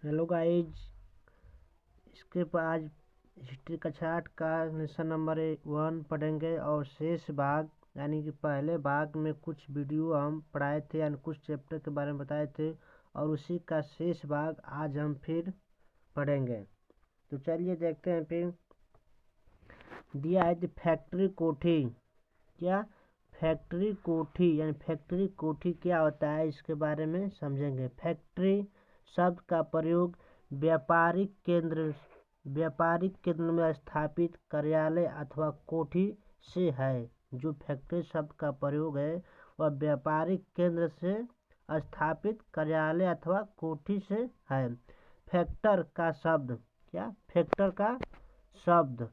Hello guys, इसके आज history कक्षा 8 का लेसन नंबर 1 पढ़ेंगे और शेष भाग यानी कि पहले भाग में कुछ वीडियो हम पढ़ाए थे यानी कुछ चैप्टर के बारे में बताए थे और उसी का शेष भाग आज हम फिर पढ़ेंगे। तो चलिए देखते हैं। फिर दिया है फैक्ट्री कोठी। क्या फैक्ट्री कोठी यानी फैक्ट्री कोठी क्या होता है, इसके बारे में समझेंगे। फैक्ट्री शब्द का प्रयोग व्यापारिक केंद्र में स्थापित कार्यालय अथवा कोठी से है। जो फैक्ट्री शब्द का प्रयोग है वह व्यापारिक केंद्र से स्थापित कार्यालय अथवा कोठी से है। फैक्टर का शब्द फैक्टर का शब्द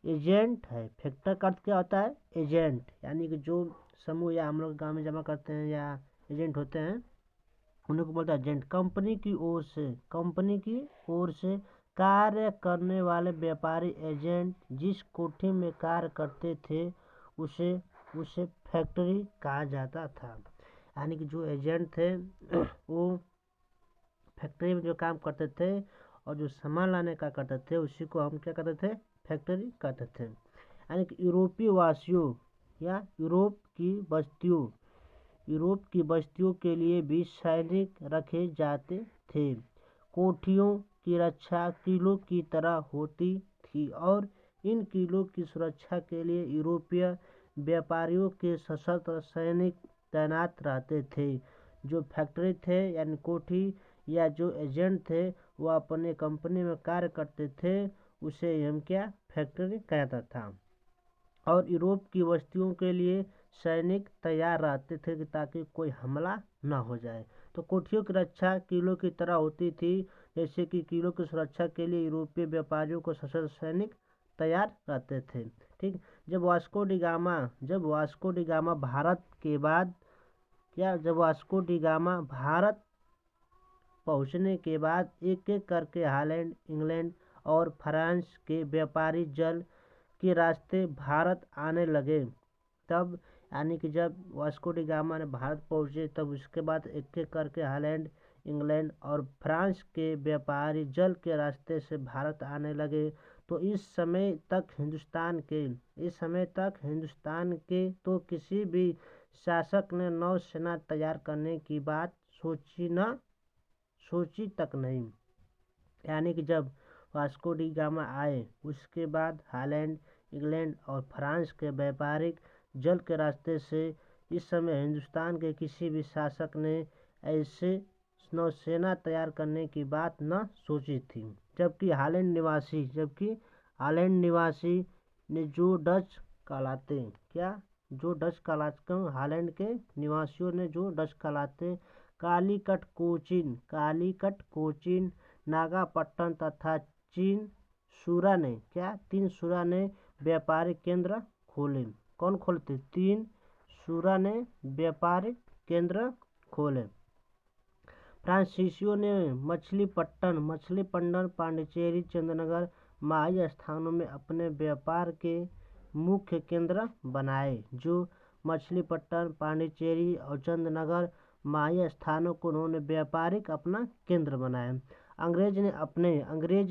एजेंट है। फैक्टर का अर्थ क्या होता है? एजेंट, यानी कि जो समूह या हम लोग गाँव में जमा करते हैं या एजेंट होते हैं उन्हीं को बोलता है एजेंट। कंपनी की ओर से कार्य करने वाले व्यापारी एजेंट जिस कोठी में कार्य करते थे उसे फैक्ट्री कहा जाता था। यानी कि जो एजेंट थे वो फैक्ट्री में जो काम करते थे और जो सामान लाने का करते थे उसी को हम क्या करते थे? फैक्ट्री कहते थे। यानी कि यूरोपीय वासियों या यूरोप की बस्तियों के लिए भी सैनिक रखे जाते थे। कोठियों की रक्षा किलों की तरह होती थी और इन किलों की सुरक्षा के लिए यूरोपीय व्यापारियों के सशस्त्र सैनिक तैनात रहते थे। जो फैक्ट्री थे यानी कोठी या जो एजेंट थे वो अपने कंपनी में कार्य करते थे उसे हम क्या? फैक्ट्री कहता था। और यूरोप की बस्तियों के लिए सैनिक तैयार रहते थे ताकि कोई हमला ना हो जाए। तो कोठियों की रक्षा किलों की तरह होती थी, जैसे कि किलों की सुरक्षा के लिए यूरोपीय व्यापारियों को सशस्त्र सैनिक तैयार रहते थे। ठीक। जब वास्को डी गामा भारत के बाद जब वास्को डी गामा भारत पहुंचने के बाद एक एक करके हॉलैंड, इंग्लैंड और फ्रांस के व्यापारी जल के रास्ते भारत आने लगे। तब यानी कि जब वास्को डी गामा ने भारत पहुंचे तब उसके बाद एक एक करके हॉलैंड, इंग्लैंड और फ्रांस के व्यापारी जल के रास्ते से भारत आने लगे। तो इस समय तक हिंदुस्तान के तो किसी भी शासक ने नौसेना तैयार करने की बात सोची तक नहीं। यानी कि जब वास्को डी गामा आए उसके बाद हॉलैंड, इंग्लैंड और फ्रांस के व्यापारिक जल के रास्ते से इस समय हिंदुस्तान के किसी भी शासक ने ऐसे नौसेना तैयार करने की बात न सोची थी। जबकि हॉलैंड निवासी ने जो डच कहलाते हॉलैंड के निवासियों ने जो डच कहलाते कालीकट कोचीन, नागापट्टन तथा तीन सूरा ने व्यापारिक केंद्र खोले। कौन खोलते? 3 सूरा ने व्यापारिक केंद्र खोले। फ्रांसीसियों ने मछलीपट्टन, पांडिचेरी, चंद्रनगर, माही स्थानों में अपने व्यापार के मुख्य केंद्र बनाए। जो मछलीपट्टन, पांडिचेरी और चंद्रनगर माही स्थानों को उन्होंने व्यापारिक अपना केंद्र बनाया। अंग्रेज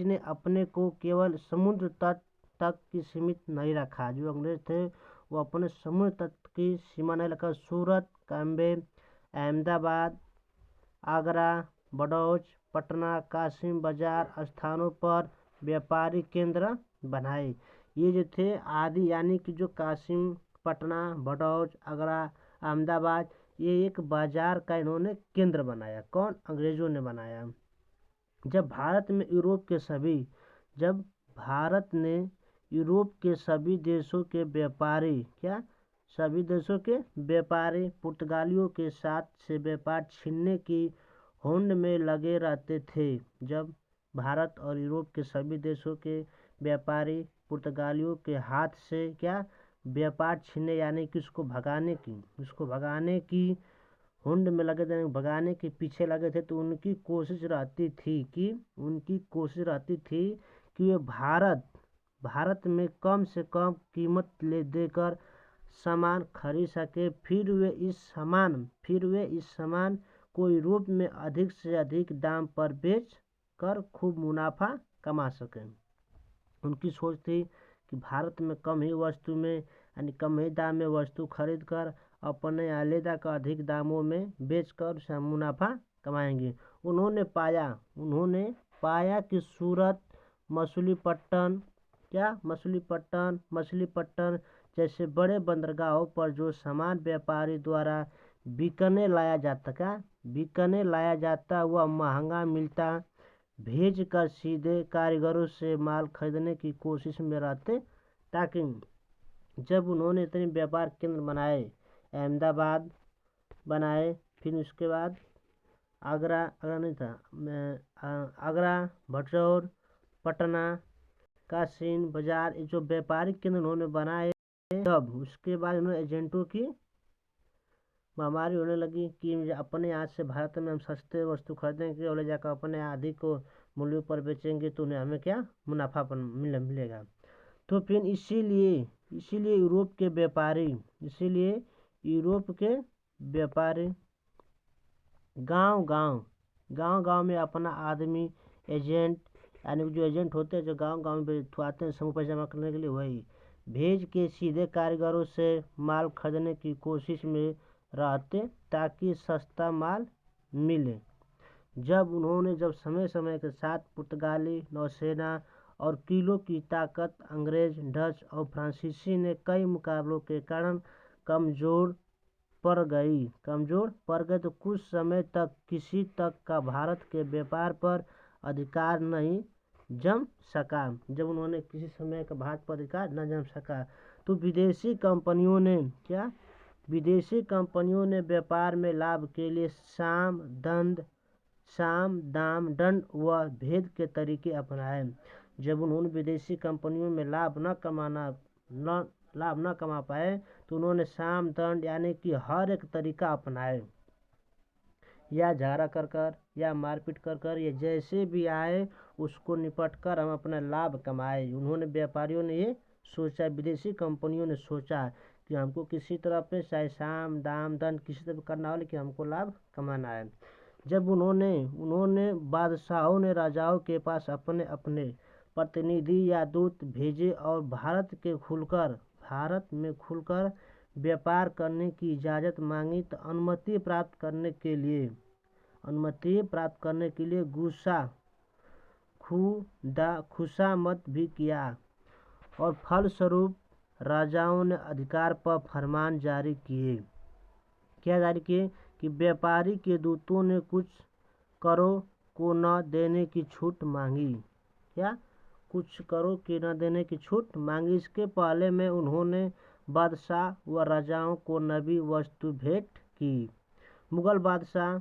ने अपने को केवल समुद्र तट तक की सीमित नहीं रखा। जो अंग्रेज थे वो अपने समुद्र तट की सीमा नहीं रखा। सूरत, बॉम्बे, अहमदाबाद, आगरा, बड़ौज, पटना, कासिम बाजार स्थानों पर व्यापारिक केंद्र बनाए। ये जो थे आदि यानी कि जो कासिम, पटना, बड़ौज, आगरा, अहमदाबाद, ये एक बाजार का इन्होंने केंद्र बनाया। कौन? अंग्रेजों ने बनाया। जब भारत ने यूरोप के सभी देशों के व्यापारी पुर्तगालियों के साथ से व्यापार छीनने की होड़ में लगे रहते थे। जब भारत और यूरोप के सभी देशों के व्यापारी पुर्तगालियों के हाथ से व्यापार छीनने यानी कि उसको भगाने की हुंड में लगे थे, भगाने के पीछे लगे थे। तो उनकी कोशिश रहती थी कि वे भारत में कम से कम कीमत देकर सामान खरीद सके। फिर वे इस सामान को यूरोप में अधिक से अधिक दाम पर बेच कर खूब मुनाफा कमा सकें। उनकी सोच थी कि भारत में कम ही वस्तु में यानी कम ही दाम में वस्तु खरीद कर अपने अलग का अधिक दामों में बेचकर मुनाफा कमाएंगे। उन्होंने पाया कि सूरत, मछलीपट्टन जैसे बड़े बंदरगाहों पर जो सामान व्यापारी द्वारा बिकने लाया जाता वह महंगा मिलता, भेज कर सीधे कारीगरों से माल खरीदने की कोशिश में रहते। ताकि जब उन्होंने इतने व्यापार केंद्र बनाए, अहमदाबाद बनाए, फिर उसके बाद आगरा भटौर, पटना, काशीन बाजार, जो व्यापारिक केंद्र उन्होंने बनाए, तब उसके बाद उन्होंने एजेंटों की महामारी होने लगी कि अपने यहाँ से भारत में हम सस्ते वस्तु खरीदेंगे और ले जाकर अपने अधिक मूल्यों पर बेचेंगे तो उन्हें हमें क्या मुनाफा मिलेगा। तो फिर इसीलिए यूरोप के व्यापारी गांव में अपना आदमी एजेंट यानी जो एजेंट होते हैं जो गांव में आते हैं समूह पैसा जमा करने के लिए, वही भेज के सीधे कारीगरों से माल खरीदने की कोशिश में रहते ताकि सस्ता माल मिले। जब समय समय के साथ पुर्तगाली नौसेना और किलों की ताकत अंग्रेज, डच और फ्रांसीसी ने कई मुकाबलों के कारण कमजोर पड़ गई तो कुछ समय तक किसी तक का भारत के व्यापार पर अधिकार नहीं जम सका। जब उन्होंने किसी समय का भारत पर अधिकार न जम सका तो विदेशी कंपनियों ने व्यापार में लाभ के लिए साम, दाम, दंड व भेद के तरीके अपनाए। जब उन्होंने विदेशी कंपनियों में लाभ न कमा पाए तो उन्होंने साम, दंड यानी कि हर एक तरीका अपनाए, या झगड़ा कर या मारपीट कर या जैसे भी आए उसको निपट कर हम अपना लाभ कमाए। उन्होंने व्यापारियों ने ये सोचा, विदेशी कंपनियों ने सोचा कि हमको किसी तरह पे चाहे साम, दाम, दंड किसी तरह करना हो लेकिन हमको लाभ कमाना है। जब उन्होंने बादशाहों ने राजाओं के पास अपने प्रतिनिधि या दूत भेजे और भारत में खुलकर व्यापार करने की इजाज़त मांगी तो अनुमति प्राप्त करने के लिए खुशामद भी किया और फलस्वरूप राजाओं ने अधिकार पर फरमान जारी किए कि व्यापारी के दूतों ने कुछ करों को न देने की छूट मांगी। इसके पहले में उन्होंने बादशाह व राजाओं को नबी वस्तु भेंट की। मुगल बादशाह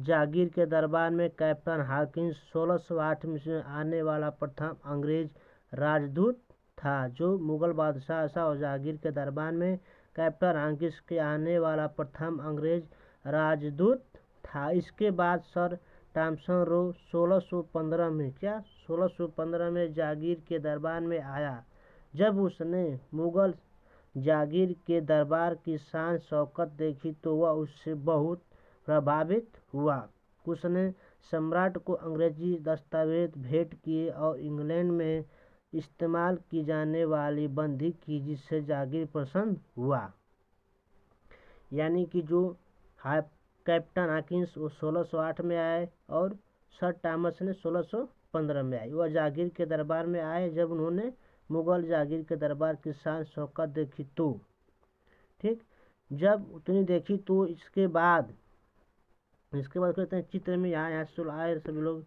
जागीर के दरबार में कैप्टन हॉकिंस 1608 में आने वाला प्रथम अंग्रेज राजदूत था। जो मुगल बादशाह और जागीर के दरबार में कैप्टन हॉकिंस के आने वाला प्रथम अंग्रेज राजदूत था। इसके बाद सर थॉमसन रो 1615 में जागीर के दरबार में आया। जब उसने मुगल जागीर के दरबार की शान शौकत देखी तो वह उससे बहुत प्रभावित हुआ। उसने सम्राट को अंग्रेजी दस्तावेज भेंट किए और इंग्लैंड में इस्तेमाल की जाने वाली बंदी की, जिससे जागीर प्रसन्न हुआ। यानी कि जो कैप्टन हॉकिंस वो 1608 में आए और सर थॉमस ने 1615 में आए। वह जागीर के दरबार में आए जब उन्होंने मुगल जागीर के दरबार की शान शौकत देखी तो ठीक, जब उतनी देखी तो इसके बाद कहते हैं चित्र में यहाँ आए सभी लोग।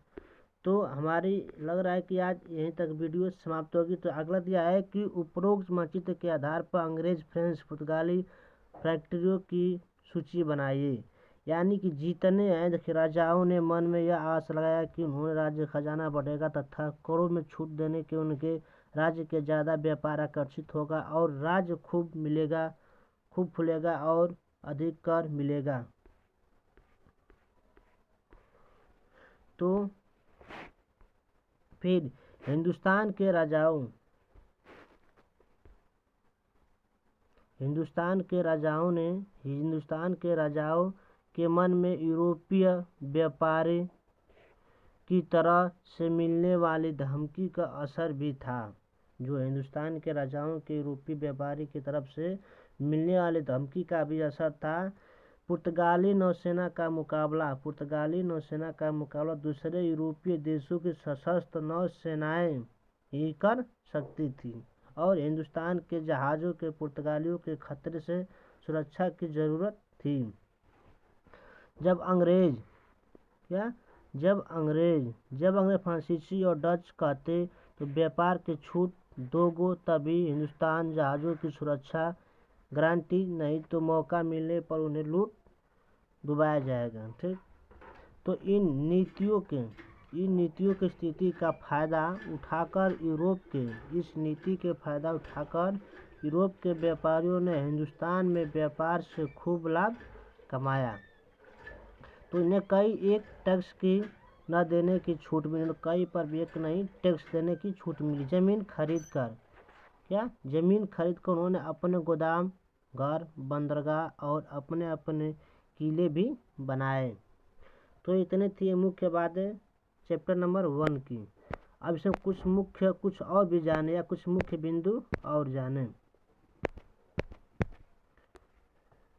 तो हमारी लग रहा है कि आज यहीं तक वीडियो समाप्त होगी। तो अगला दिया है कि उपरोक्त मानचित्र के आधार पर अंग्रेज, फ्रेंच, पुर्तगाली फैक्ट्रियों की सूची बनाइए। यानी कि जीतने हैं। देखिए, राजाओं ने मन में यह आस लगाया कि उन्होंने राज्य खजाना बढ़ेगा तथा करों में छूट देने के उनके राज्य के ज़्यादा व्यापार आकर्षित होगा और राज्य खूब फूलेगा और अधिक कर मिलेगा। तो फिर हिंदुस्तान के राजाओं के मन में यूरोपीय व्यापारी की तरह से मिलने वाली धमकी का असर भी था। जो हिंदुस्तान के राजाओं के यूरोपीय व्यापारी की तरफ से मिलने वाली धमकी का भी असर था। पुर्तगाली नौसेना का मुकाबला दूसरे यूरोपीय देशों की सशस्त्र नौसेनाएं ही कर सकती थी और हिंदुस्तान के जहाज़ों के पुर्तगालियों के खतरे से सुरक्षा की ज़रूरत थी। जब अंग्रेज फ्रांसीसी और डच कहते तो व्यापार की छूट दोगो, तभी हिंदुस्तान जहाज़ों की सुरक्षा गारंटी, नहीं तो मौका मिलने पर उन्हें लूट डुबाया जाएगा। ठीक, तो इन नीतियों की स्थिति का फायदा उठाकर यूरोप के व्यापारियों ने हिंदुस्तान में व्यापार से खूब लाभ कमाया। तो इन्हें एक टैक्स की न देने की छूट मिली, कई पर भी एक नहीं टैक्स देने की छूट मिली। जमीन खरीद कर उन्होंने अपने गोदाम, घर, बंदरगाह और अपने किले भी बनाए। तो इतने थी मुख्य बातें चैप्टर नंबर 1 की। अब इसमें कुछ और भी जाने या कुछ मुख्य बिंदु और जाने।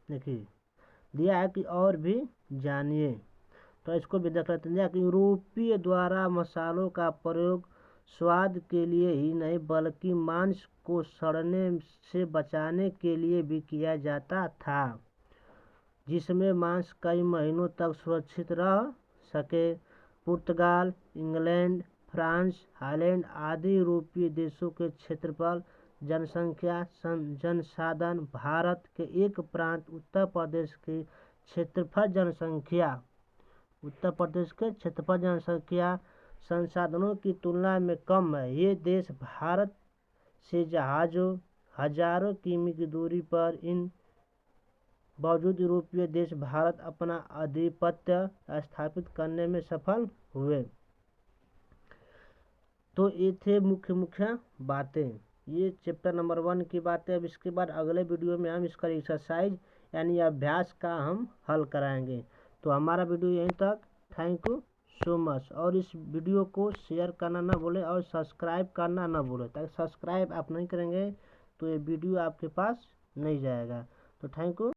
देखिए दिया है कि और भी जानिए, तो इसको भी देख लेते हैं कि यूरोपीय द्वारा मसालों का प्रयोग स्वाद के लिए ही नहीं बल्कि मांस को सड़ने से बचाने के लिए भी किया जाता था, जिसमें मांस कई महीनों तक सुरक्षित रह सके। पुर्तगाल, इंग्लैंड, फ्रांस, हॉलैंड आदि यूरोपीय देशों के क्षेत्रफल, जनसंख्या, संसाधन, भारत के एक प्रांत उत्तर प्रदेश के क्षेत्रफल जनसंख्या संसाधनों की तुलना में कम है। ये देश भारत से हजारों किमी की दूरी पर इन बावजूद यूरोपीय देश भारत अपना आधिपत्य स्थापित करने में सफल हुए। तो ये थे मुख्य बातें, ये चैप्टर नंबर 1 की बातें। अब इसके बाद अगले वीडियो में हम इसका एक्सरसाइज यानी अभ्यास का हम हल कराएंगे। तो हमारा वीडियो यहीं तक। Thank you so much. और इस वीडियो को शेयर करना ना भूलें और सब्सक्राइब करना ना भूलें, ताकि सब्सक्राइब आप नहीं करेंगे तो ये वीडियो आपके पास नहीं जाएगा। तो थैंक यू।